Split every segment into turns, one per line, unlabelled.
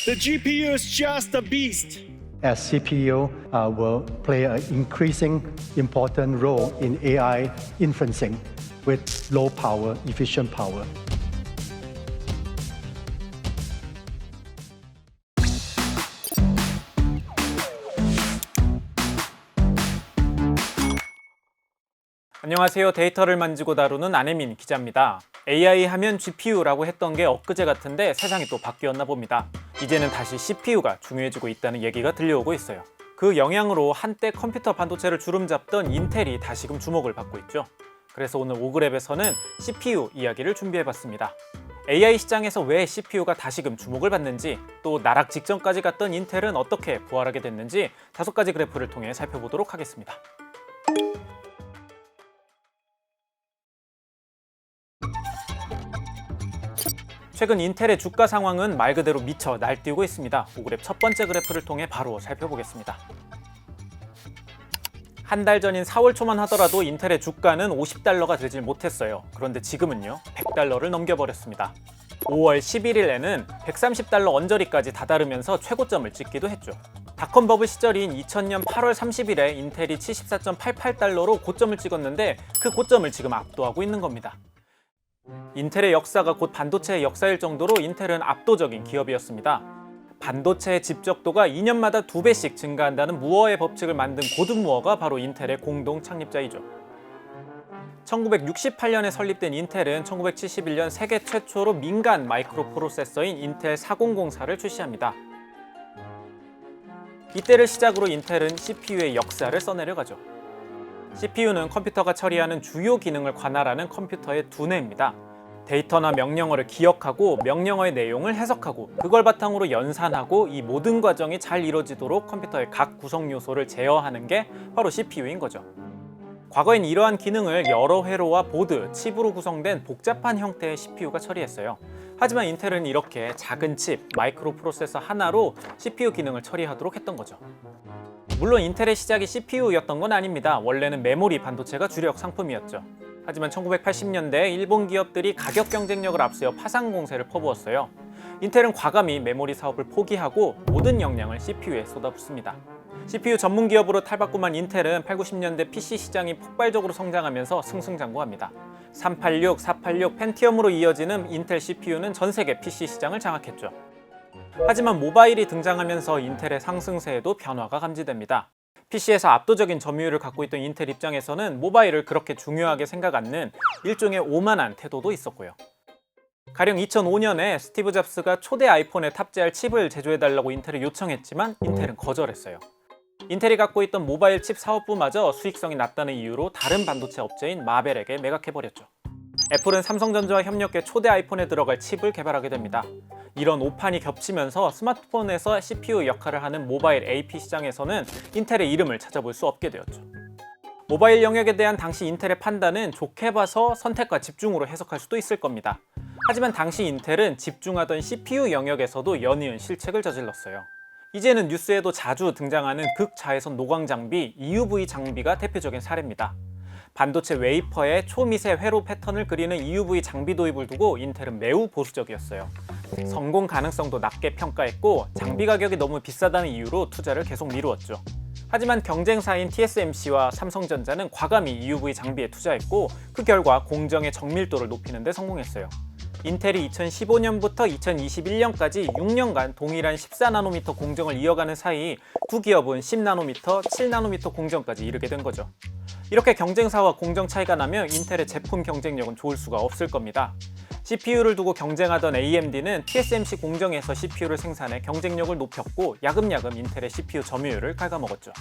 The GPU is just a beast.
As CPU will play an increasing important role in AI inferencing with low power, efficient power.
안녕하세요. 데이터를 만지고 다루는 안혜민 기자입니다. AI 하면 GPU라고 했던 게 엊그제 같은데 세상이 또 바뀌었나 봅니다. 이제는 다시 CPU가 중요해지고 있다는 얘기가 들려오고 있어요. 그 영향으로 한때 컴퓨터 반도체를 주름잡던 인텔이 다시금 주목을 받고 있죠. 그래서 오늘 오그랩에서는 CPU 이야기를 준비해봤습니다. AI 시장에서 왜 CPU가 다시금 주목을 받는지, 또 나락 직전까지 갔던 인텔은 어떻게 부활하게 됐는지 5가지 그래프를 통해 살펴보도록 하겠습니다. 최근 인텔의 주가 상황은 말 그대로 미쳐 날뛰고 있습니다. 오그랩 첫 번째 그래프를 통해 바로 살펴보겠습니다. 한 달 전인 4월 초만 하더라도 인텔의 주가는 $50가 되질 못했어요. 그런데 지금은요, $100를 넘겨버렸습니다. 5월 11일에는 $130 언저리까지 다다르면서 최고점을 찍기도 했죠. 닷컴 버블 시절인 2000년 8월 30일에 인텔이 $74.88로 고점을 찍었는데 그 고점을 지금 압도하고 있는 겁니다. 인텔의 역사가 곧 반도체의 역사일 정도로 인텔은 압도적인 기업이었습니다. 반도체의 집적도가 2년마다 2배씩 증가한다는 무어의 법칙을 만든 고든 무어가 바로 인텔의 공동 창립자이죠. 1968년에 설립된 인텔은 1971년 세계 최초로 민간 마이크로 프로세서인 인텔 4004를 출시합니다. 이때를 시작으로 인텔은 CPU의 역사를 써내려가죠. CPU는 컴퓨터가 처리하는 주요 기능을 관할하는 컴퓨터의 두뇌입니다. 데이터나 명령어를 기억하고 명령어의 내용을 해석하고 그걸 바탕으로 연산하고 이 모든 과정이 잘 이루어지도록 컴퓨터의 각 구성 요소를 제어하는 게 바로 CPU인 거죠. 과거엔 이러한 기능을 여러 회로와 보드, 칩으로 구성된 복잡한 형태의 CPU가 처리했어요. 하지만 인텔은 이렇게 작은 칩, 마이크로 프로세서 하나로 CPU 기능을 처리하도록 했던 거죠. 물론 인텔의 시작이 CPU였던 건 아닙니다. 원래는 메모리 반도체가 주력 상품이었죠. 하지만 1980년대에 일본 기업들이 가격 경쟁력을 앞세워 파상 공세를 퍼부었어요. 인텔은 과감히 메모리 사업을 포기하고 모든 역량을 CPU에 쏟아붓습니다. CPU 전문 기업으로 탈바꿈한 인텔은 8, 90년대 PC 시장이 폭발적으로 성장하면서 승승장구합니다. 386, 486, 펜티엄으로 이어지는 인텔 CPU는 전 세계 PC 시장을 장악했죠. 하지만 모바일이 등장하면서 인텔의 상승세에도 변화가 감지됩니다. PC에서 압도적인 점유율을 갖고 있던 인텔 입장에서는 모바일을 그렇게 중요하게 생각 않는 일종의 오만한 태도도 있었고요. 가령 2005년에 스티브 잡스가 초대 아이폰에 탑재할 칩을 제조해달라고 인텔에 요청했지만 인텔은 거절했어요. 인텔이 갖고 있던 모바일 칩 사업부마저 수익성이 낮다는 이유로 다른 반도체 업체인 마벨에게 매각해버렸죠. 애플은 삼성전자와 협력해 초대 아이폰에 들어갈 칩을 개발하게 됩니다. 이런 오판이 겹치면서 스마트폰에서 CPU 역할을 하는 모바일 AP 시장에서는 인텔의 이름을 찾아볼 수 없게 되었죠. 모바일 영역에 대한 당시 인텔의 판단은 좋게 봐서 선택과 집중으로 해석할 수도 있을 겁니다. 하지만 당시 인텔은 집중하던 CPU 영역에서도 연이은 실책을 저질렀어요. 이제는 뉴스에도 자주 등장하는 극자외선 노광 장비, EUV 장비가 대표적인 사례입니다. 반도체 웨이퍼에 초미세 회로 패턴을 그리는 EUV 장비 도입을 두고 인텔은 매우 보수적이었어요. 성공 가능성도 낮게 평가했고 장비 가격이 너무 비싸다는 이유로 투자를 계속 미루었죠. 하지만 경쟁사인 TSMC와 삼성전자는 과감히 EUV 장비에 투자했고 그 결과 공정의 정밀도를 높이는 데 성공했어요. 인텔이 2015년부터 2021년까지 6년간 동일한 14나노미터 공정을 이어가는 사이 두 기업은 10나노미터, 7나노미터 공정까지 이르게 된 거죠. 이렇게 경쟁사와 공정 차이가 나면 인텔의 제품 경쟁력은 좋을 수가 없을 겁니다. CPU를 두고 경쟁하던 AMD는 TSMC 공정에서 CPU를 생산해 경쟁력을 높였고 야금야금 인텔의 CPU 점유율을 갉아먹었죠.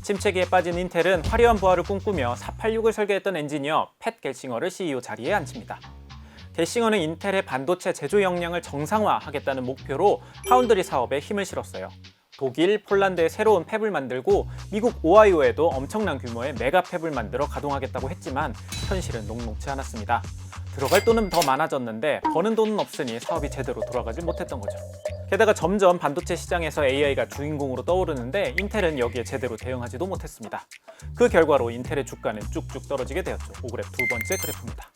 침체기에 빠진 인텔은 화려한 부활을 꿈꾸며 486을 설계했던 엔지니어 팻 겔싱어를 CEO 자리에 앉힙니다. 겔싱어는 인텔의 반도체 제조 역량을 정상화하겠다는 목표로 파운드리 사업에 힘을 실었어요. 독일, 폴란드에 새로운 팹을 만들고 미국 오하이오에도 엄청난 규모의 메가 팹을 만들어 가동하겠다고 했지만 현실은 녹록지 않았습니다. 들어갈 돈은 더 많아졌는데 버는 돈은 없으니 사업이 제대로 돌아가지 못했던 거죠. 게다가 점점 반도체 시장에서 AI가 주인공으로 떠오르는데 인텔은 여기에 제대로 대응하지도 못했습니다. 그 결과로 인텔의 주가는 쭉쭉 떨어지게 되었죠. 오그랩 두 번째 그래프입니다.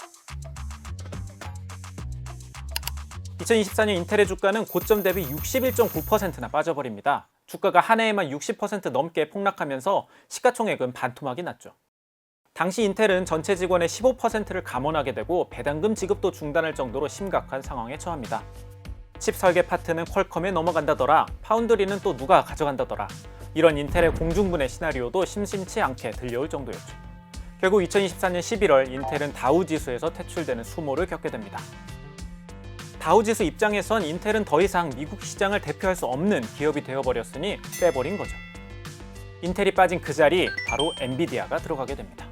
2024년 인텔의 주가는 고점 대비 61.9%나 빠져버립니다. 주가가 한 해에만 60% 넘게 폭락하면서 시가총액은 반토막이 났죠. 당시 인텔은 전체 직원의 15%를 감원하게 되고 배당금 지급도 중단할 정도로 심각한 상황에 처합니다. 칩 설계 파트는 퀄컴에 넘어간다더라, 파운드리는 또 누가 가져간다더라, 이런 인텔의 공중분해 시나리오도 심심치 않게 들려올 정도였죠. 결국 2024년 11월 인텔은 다우지수에서 퇴출되는 수모를 겪게 됩니다. 다우지수 입장에선 인텔은 더 이상 미국 시장을 대표할 수 없는 기업이 되어버렸으니 빼버린 거죠. 인텔이 빠진 그 자리 바로 엔비디아가 들어가게 됩니다.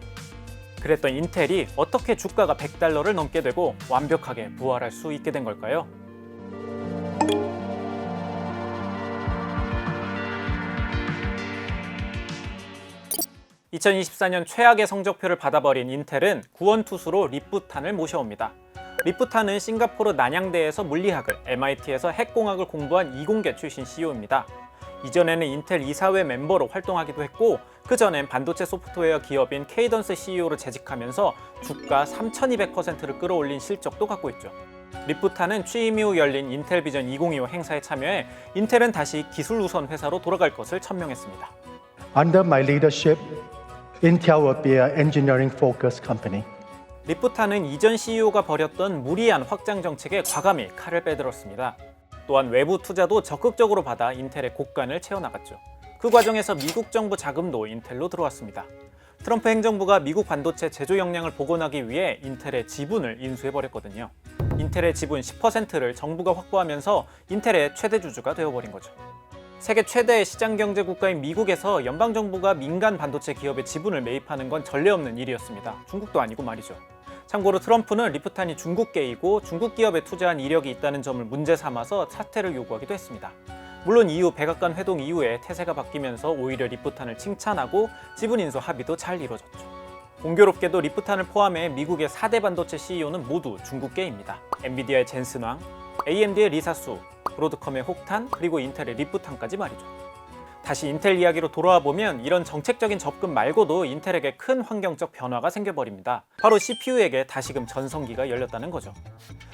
그랬던 인텔이 어떻게 주가가 $100를 넘게 되고 완벽하게 부활할 수 있게 된 걸까요? (2024년) 최악의 성적표를 받아버린 인텔은 구원투수로 리프탄을 모셔옵니다. 리프탄은 싱가포르 난양대에서 물리학을, MIT에서 핵공학을 공부한 이공계 출신 CEO입니다. 이전에는 인텔 이사회 멤버로 활동하기도 했고 그 전엔 반도체 소프트웨어 기업인 케이던스 CEO로 재직하면서 주가 3200%를 끌어올린 실적도 갖고 있죠. 리프탄은 취임 이후 열린 인텔 비전 2025 행사에 참여해 인텔은 다시 기술 우선 회사로 돌아갈 것을 천명했습니다.
Under my leadership, Intel will be an engineering-focused company.
리프탄은 이전 CEO가 벌였던 무리한 확장 정책에 과감히 칼을 빼들었습니다. 또한 외부 투자도 적극적으로 받아 인텔의 곳간을 채워나갔죠. 그 과정에서 미국 정부 자금도 인텔로 들어왔습니다. 트럼프 행정부가 미국 반도체 제조 역량을 복원하기 위해 인텔의 지분을 인수해버렸거든요. 인텔의 지분 10%를 정부가 확보하면서 인텔의 최대 주주가 되어버린 거죠. 세계 최대의 시장 경제 국가인 미국에서 연방정부가 민간 반도체 기업의 지분을 매입하는 건 전례 없는 일이었습니다. 중국도 아니고 말이죠. 참고로 트럼프는 리프탄이 중국계이고 중국 기업에 투자한 이력이 있다는 점을 문제 삼아서 사퇴를 요구하기도 했습니다. 물론 이후 백악관 회동 이후에 태세가 바뀌면서 오히려 리프탄을 칭찬하고 지분 인수 합의도 잘 이루어졌죠. 공교롭게도 리프탄을 포함해 미국의 4대 반도체 CEO는 모두 중국계입니다. 엔비디아의 젠슨 왕, AMD의 리사수, 브로드컴의 혹탄, 그리고 인텔의 리프탄까지 말이죠. 다시 인텔 이야기로 돌아와 보면 이런 정책적인 접근 말고도 인텔에게 큰 환경적 변화가 생겨버립니다. 바로 CPU에게 다시금 전성기가 열렸다는 거죠.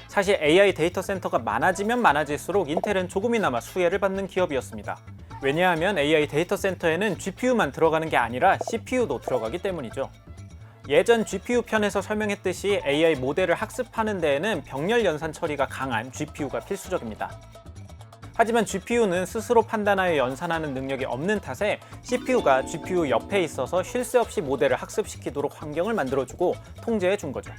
사실 AI 데이터 센터가 많아지면 많아질수록 인텔은 조금이나마 수혜를 받는 기업이었습니다. 왜냐하면 AI 데이터 센터에는 GPU만 들어가는 게 아니라 CPU도 들어가기 때문이죠. 예전 GPU 편에서 설명했듯이 AI 모델을 학습하는 데에는 병렬 연산 처리가 강한 GPU가 필수적입니다. 하지만 GPU는 스스로 판단하여 연산하는 능력이 없는 탓에 CPU가 GPU 옆에 있어서 쉴 새 없이 모델을 학습시키도록 환경을 만들어주고 통제해 준 거죠.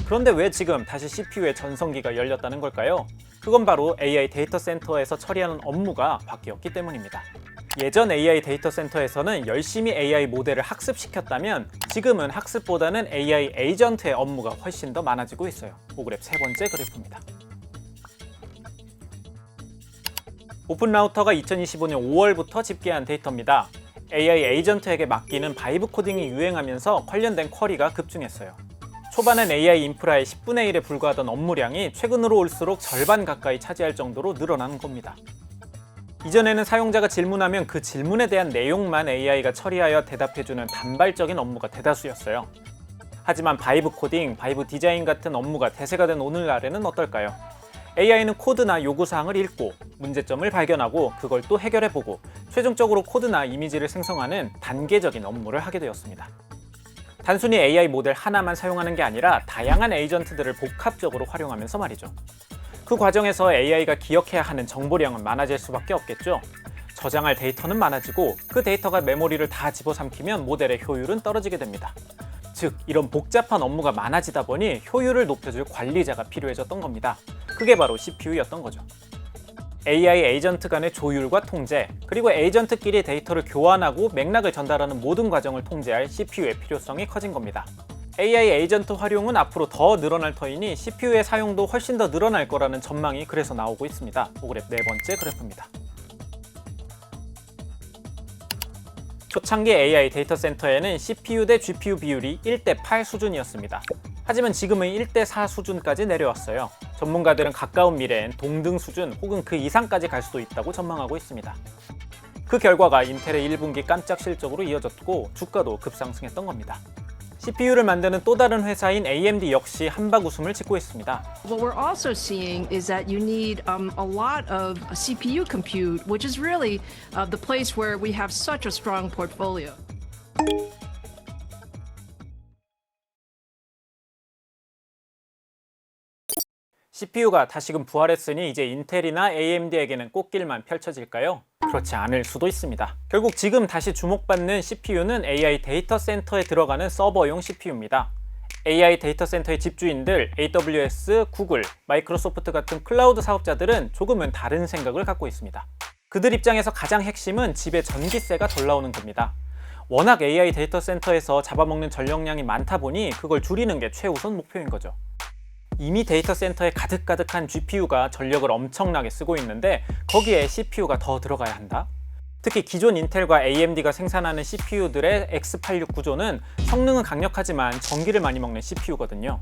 그런데 왜 지금 다시 CPU의 전성기가 열렸다는 걸까요? 그건 바로 AI 데이터 센터에서 처리하는 업무가 바뀌었기 때문입니다. 예전 AI 데이터 센터에서는 열심히 AI 모델을 학습시켰다면 지금은 학습보다는 AI 에이전트의 업무가 훨씬 더 많아지고 있어요. 오그랩 세 번째 그래프입니다. 오픈라우터가 2025년 5월부터 집계한 데이터입니다. AI 에이전트에게 맡기는 바이브 코딩이 유행하면서 관련된 쿼리가 급증했어요. 초반엔 AI 인프라의 10분의 1에 불과하던 업무량이 최근으로 올수록 절반 가까이 차지할 정도로 늘어난 겁니다. 이전에는 사용자가 질문하면 그 질문에 대한 내용만 AI가 처리하여 대답해주는 단발적인 업무가 대다수였어요. 하지만 바이브 코딩, 바이브 디자인 같은 업무가 대세가 된 오늘날에는 어떨까요? AI는 코드나 요구사항을 읽고 문제점을 발견하고 그걸 또 해결해보고 최종적으로 코드나 이미지를 생성하는 단계적인 업무를 하게 되었습니다. 단순히 AI 모델 하나만 사용하는 게 아니라 다양한 에이전트들을 복합적으로 활용하면서 말이죠. 그 과정에서 AI가 기억해야 하는 정보량은 많아질 수밖에 없겠죠. 저장할 데이터는 많아지고 그 데이터가 메모리를 다 집어삼키면 모델의 효율은 떨어지게 됩니다. 즉, 이런 복잡한 업무가 많아지다 보니 효율을 높여줄 관리자가 필요해졌던 겁니다. 그게 바로 CPU였던 거죠. AI 에이전트 간의 조율과 통제, 그리고 에이전트끼리 데이터를 교환하고 맥락을 전달하는 모든 과정을 통제할 CPU의 필요성이 커진 겁니다. AI 에이전트 활용은 앞으로 더 늘어날 터이니 CPU의 사용도 훨씬 더 늘어날 거라는 전망이 그래서 나오고 있습니다. 오그랩 네 번째 그래프입니다. 초창기 AI 데이터 센터에는 CPU 대 GPU 비율이 1:8 수준이었습니다. 하지만 지금은 1:4 수준까지 내려왔어요. 전문가들은 가까운 미래엔 동등 수준 혹은 그 이상까지 갈 수도 있다고 전망하고 있습니다. 그 결과가 인텔의 1분기 깜짝 실적으로 이어졌고 주가도 급상승했던 겁니다. CPU를 만드는 또 다른 회사인 AMD 역시 한박 웃음을 짓고 있습니다.
What we're also seeing is that you need a lot of CPU compute, which is really the place where we have such a strong portfolio.
CPU가 다시금 부활했으니 이제 인텔이나 AMD에게는 꽃길만 펼쳐질까요? 그렇지 않을 수도 있습니다. 결국 지금 다시 주목받는 CPU는 AI 데이터 센터에 들어가는 서버용 CPU입니다. AI 데이터 센터의 집주인들, AWS, 구글, 마이크로소프트 같은 클라우드 사업자들은 조금은 다른 생각을 갖고 있습니다. 그들 입장에서 가장 핵심은 집에 전기세가 덜 나오는 겁니다. 워낙 AI 데이터 센터에서 잡아먹는 전력량이 많다 보니 그걸 줄이는 게 최우선 목표인 거죠. 이미 데이터 센터에 가득가득한 GPU가 전력을 엄청나게 쓰고 있는데 거기에 CPU가 더 들어가야 한다? 특히 기존 인텔과 AMD가 생산하는 CPU들의 X86 구조는 성능은 강력하지만 전기를 많이 먹는 CPU거든요.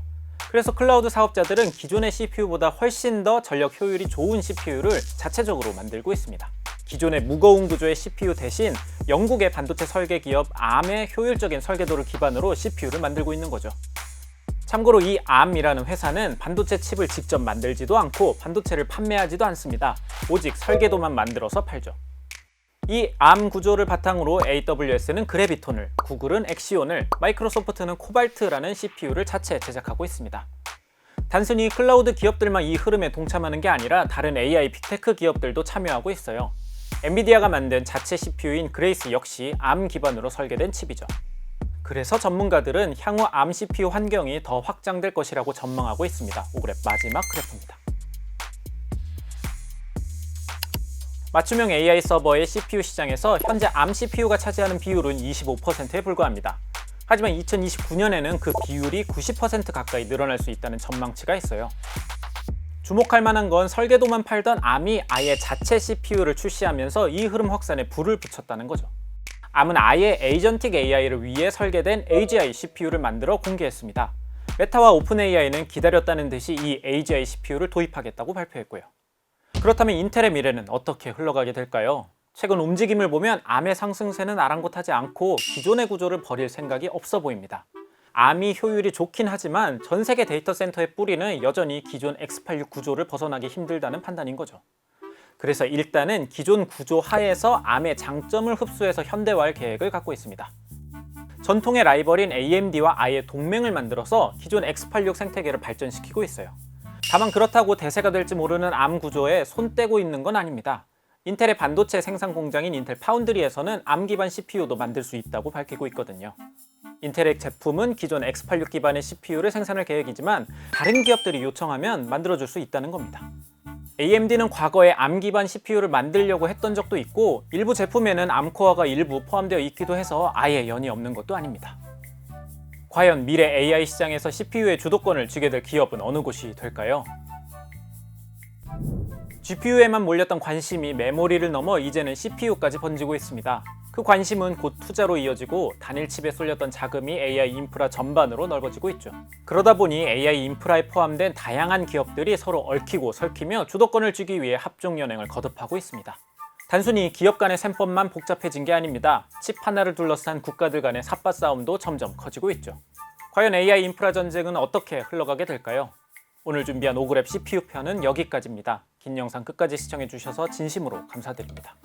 그래서 클라우드 사업자들은 기존의 CPU보다 훨씬 더 전력 효율이 좋은 CPU를 자체적으로 만들고 있습니다. 기존의 무거운 구조의 CPU 대신 영국의 반도체 설계 기업 ARM의 효율적인 설계도를 기반으로 CPU를 만들고 있는 거죠. 참고로 이 ARM이라는 회사는 반도체 칩을 직접 만들지도 않고 반도체를 판매하지도 않습니다. 오직 설계도만 만들어서 팔죠. 이 ARM 구조를 바탕으로 AWS는 그래비톤을, 구글은 엑시온을, 마이크로소프트는 코발트라는 CPU를 자체 제작하고 있습니다. 단순히 클라우드 기업들만 이 흐름에 동참하는 게 아니라 다른 AI 빅테크 기업들도 참여하고 있어요. 엔비디아가 만든 자체 CPU인 그레이스 역시 ARM 기반으로 설계된 칩이죠. 그래서 전문가들은 향후 ARM CPU 환경이 더 확장될 것이라고 전망하고 있습니다. 오그랩 마지막 그래프입니다. 맞춤형 AI 서버의 CPU 시장에서 현재 ARM CPU가 차지하는 비율은 25%에 불과합니다. 하지만 2029년에는 그 비율이 90% 가까이 늘어날 수 있다는 전망치가 있어요. 주목할 만한 건 설계도만 팔던 ARM이 아예 자체 CPU를 출시하면서 이 흐름 확산에 불을 붙였다는 거죠. ARM은 아예 에이전틱 AI를 위해 설계된 AGI CPU를 만들어 공개했습니다. 메타와 오픈AI는 기다렸다는 듯이 이 AGI CPU를 도입하겠다고 발표했고요. 그렇다면 인텔의 미래는 어떻게 흘러가게 될까요? 최근 움직임을 보면 ARM의 상승세는 아랑곳하지 않고 기존의 구조를 버릴 생각이 없어 보입니다. ARM이 효율이 좋긴 하지만 전 세계 데이터 센터의 뿌리는 여전히 기존 X86 구조를 벗어나기 힘들다는 판단인 거죠. 그래서 일단은 기존 구조 하에서 ARM의 장점을 흡수해서 현대화할 계획을 갖고 있습니다. 전통의 라이벌인 AMD와 아예 동맹을 만들어서 기존 X86 생태계를 발전시키고 있어요. 다만 그렇다고 대세가 될지 모르는 ARM 구조에 손 떼고 있는 건 아닙니다. 인텔의 반도체 생산 공장인 인텔 파운드리에서는 ARM 기반 CPU도 만들 수 있다고 밝히고 있거든요. 인텔의 제품은 기존 X86 기반의 CPU를 생산할 계획이지만 다른 기업들이 요청하면 만들어줄 수 있다는 겁니다. AMD는 과거에 ARM 기반 CPU를 만들려고 했던 적도 있고 일부 제품에는 ARM 코어가 일부 포함되어 있기도 해서 아예 연이 없는 것도 아닙니다. 과연 미래 AI 시장에서 CPU의 주도권을 쥐게 될 기업은 어느 곳이 될까요? GPU에만 몰렸던 관심이 메모리를 넘어 이제는 CPU까지 번지고 있습니다. 그 관심은 곧 투자로 이어지고 단일 칩에 쏠렸던 자금이 AI 인프라 전반으로 넓어지고 있죠. 그러다 보니 AI 인프라에 포함된 다양한 기업들이 서로 얽히고 설키며 주도권을 쥐기 위해 합종연행을 거듭하고 있습니다. 단순히 기업 간의 셈법만 복잡해진 게 아닙니다. 칩 하나를 둘러싼 국가들 간의 삿바 싸움도 점점 커지고 있죠. 과연 AI 인프라 전쟁은 어떻게 흘러가게 될까요? 오늘 준비한 오그랩 CPU 편은 여기까지입니다. 긴 영상 끝까지 시청해주셔서 진심으로 감사드립니다.